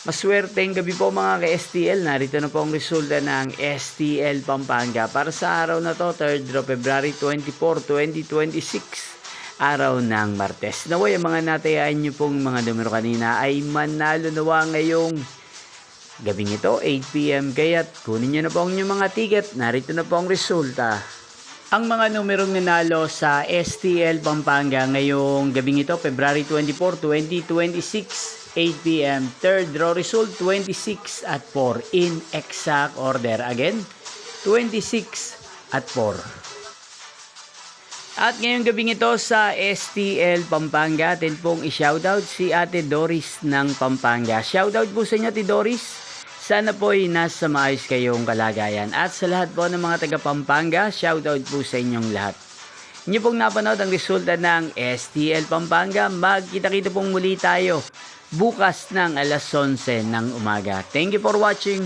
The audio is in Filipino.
Maswerteng gabi po mga ka-STL. Narito na po ang resulta ng STL Pampanga para sa araw na to, 3rd of February 24, 2026, araw ng Martes. Naway ang mga natayaan nyo pong mga numero kanina ay manalo nawa ngayong gabing ito, 8 PM. Kaya't kunin nyo na po ang inyong mga ticket. Narito na po ang resulta. Ang mga numerong nanalo sa STL Pampanga ngayong gabing ito, February 24, 2026, 8 PM. Third draw result, 26 at 4 in exact order. Again, 26 at 4. At ngayong gabing ito sa STL Pampanga, atin pong i-shoutout si Ate Doris ng Pampanga. Shoutout po sa inyo, Ate Doris. Sana po ay nasa maayos kayong kalagayan. At sa lahat po ng mga taga Pampanga, shoutout po sa inyong lahat. Inyo pong napanood ang resulta ng STL Pampanga. Magkita-kita pong muli tayo bukas ng alas 11 ng umaga. Thank you for watching.